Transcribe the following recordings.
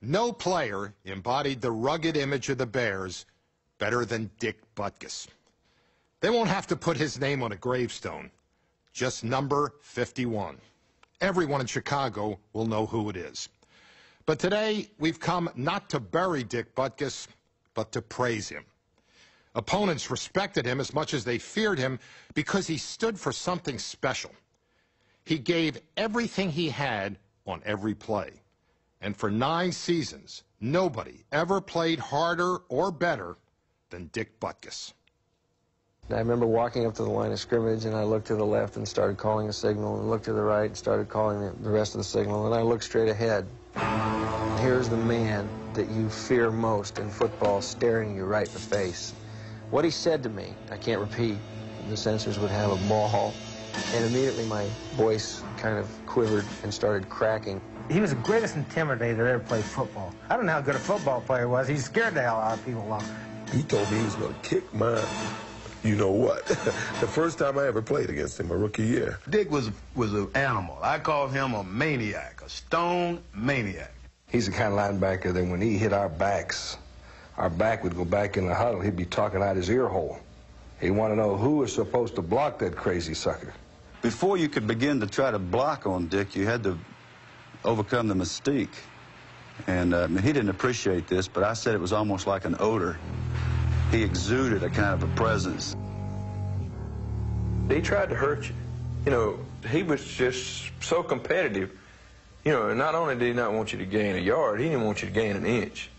No player embodied the rugged image of the Bears better than Dick Butkus. They won't have to put his name on a gravestone, just number 51. Everyone in Chicago will know who it is. But today, we've come not to bury Dick Butkus, but to praise him. Opponents respected him as much as they feared him because he stood for something special. He gave everything he had on every play. And for 9 seasons, nobody ever played harder or better than Dick Butkus. I remember walking up to the line of scrimmage, and I looked to the left and started calling a signal, and looked to the right and started calling the rest of the signal, and I looked straight ahead. Here's the man that you fear most in football staring you right in the face. What he said to me, I can't repeat. The censors would have a ball, and immediately my voice kind of quivered and started cracking. He was the greatest intimidator that ever played football. I don't know how good a football player was. He scared the hell out of people. He told me he was going to kick my, you know what, the first time I ever played against him, my rookie year. Dick was an animal. I called him a maniac, a stone maniac. He's the kind of linebacker that when he hit our backs, our back would go back in the huddle. He'd be talking out his ear hole. He'd want to know who was supposed to block that crazy sucker. Before you could begin to try to block on Dick, you had to overcome the mystique. And he didn't appreciate this, but I said it was almost like an odor. He exuded a kind of a presence. He tried to hurt you. You know, he was just so competitive. You know, and not only did he not want you to gain a yard, he didn't want you to gain an inch.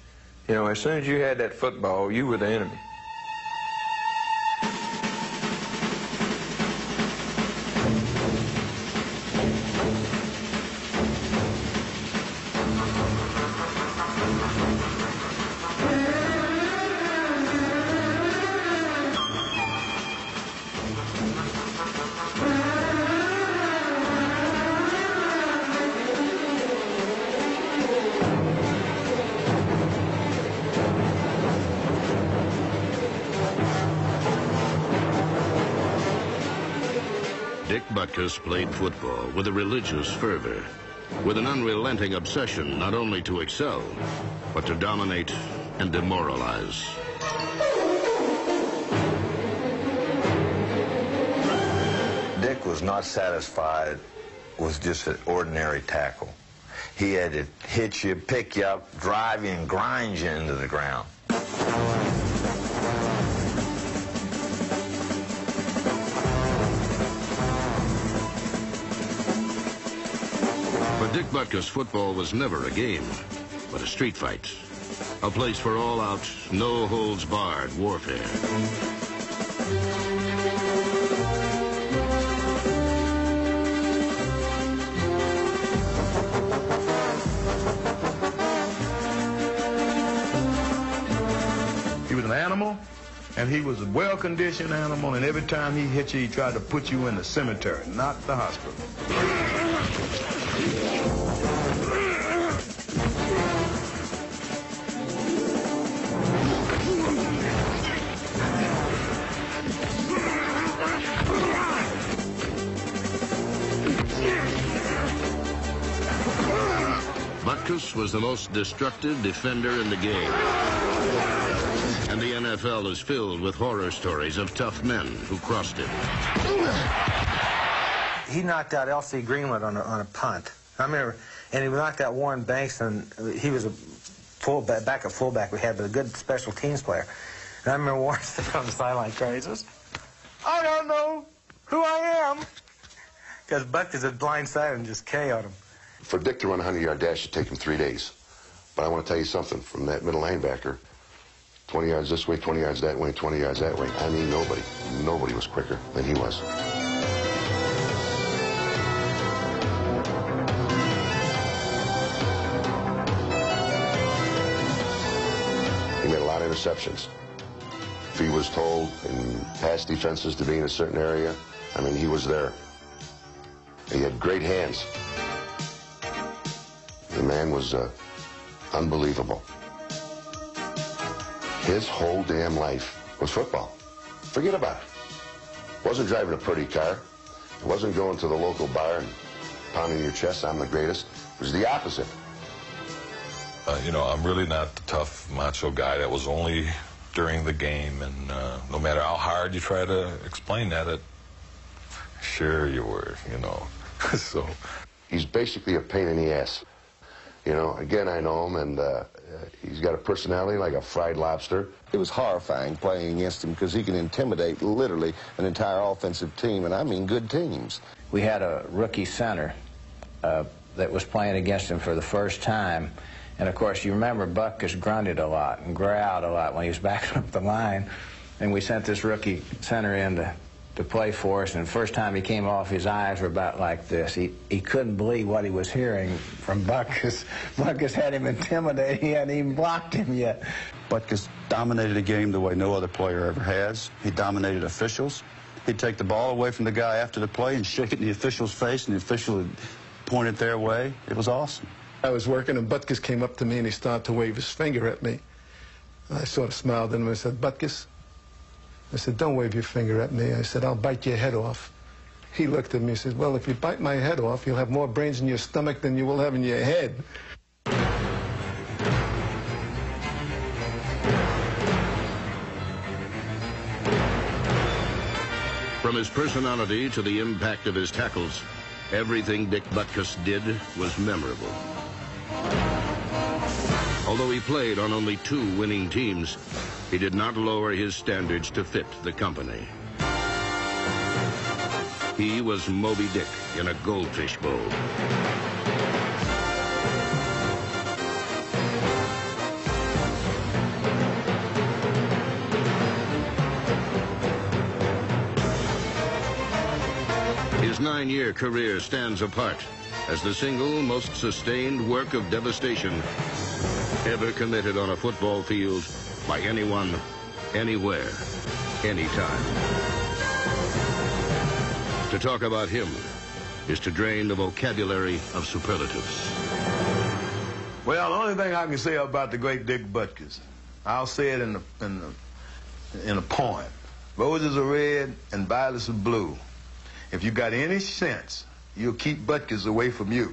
You know, as soon as you had that football, you were the enemy. Dick Butkus played football with a religious fervor, with an unrelenting obsession not only to excel, but to dominate and demoralize. Dick was not satisfied with just an ordinary tackle. He had to hit you, pick you up, drive you, and grind you into the ground. For Dick Butkus, football was never a game, but a street fight. A place for all-out, no-holds-barred warfare. He was an animal, and he was a well-conditioned animal, and every time he hit you, he tried to put you in the cemetery, not the hospital. Butkus was the most destructive defender in the game. And the NFL is filled with horror stories of tough men who crossed him. He knocked out L.C. Greenwood on a punt. I remember, and he knocked out Warren Banks, and he was a backup fullback we had, but a good special teams player. And I remember Warren sitting on the sideline crying. He says, "I don't know who I am," because Butkus had blindsided and just KO'd him. For Dick to run a 100-yard dash, it'd take him 3 days. But I want to tell you something, from that middle linebacker, 20 yards this way, 20 yards that way, 20 yards that way. I mean, nobody was quicker than he was. He made a lot of interceptions. If he was told in past defenses to be in a certain area, I mean, he was there. He had great hands. The man was unbelievable. His whole damn life was football. Forget about it. Wasn't driving a pretty car. It wasn't going to the local bar and pounding your chest, I'm the greatest. It was the opposite. You know, I'm really not the tough, macho guy that was only during the game, and no matter how hard you try to explain that, sure you were, you know. So he's basically a pain in the ass. You know, again, I know him, and he's got a personality like a fried lobster. It was horrifying playing against him because he can intimidate literally an entire offensive team, and I mean good teams. We had a rookie center that was playing against him for the first time. And, of course, you remember Butkus grunted a lot and growled a lot when he was backing up the line. And we sent this rookie center in to play for us. And the first time he came off, his eyes were about like this. He couldn't believe what he was hearing from Butkus. Butkus had him intimidated. He hadn't even blocked him yet. Butkus dominated a game the way no other player ever has. He dominated officials. He'd take the ball away from the guy after the play and shake it in the official's face, and the official would point it their way. It was awesome. I was working, and Butkus came up to me, and he started to wave his finger at me. I sort of smiled at him and said, Butkus, I said, don't wave your finger at me. I said, I'll bite your head off. He looked at me and said, well, if you bite my head off, you'll have more brains in your stomach than you will have in your head. From his personality to the impact of his tackles, everything Dick Butkus did was memorable. Although he played on only 2 winning teams, he did not lower his standards to fit the company. He was Moby Dick in a goldfish bowl. His 9-year career stands apart as the single most sustained work of devastation ever committed on a football field by anyone, anywhere, anytime. To talk about him is to drain the vocabulary of superlatives. Well, the only thing I can say about the great Dick Butkus, I'll say it in a poem. Roses are red and violets are blue. If you got any sense, you'll keep Butkus away from you.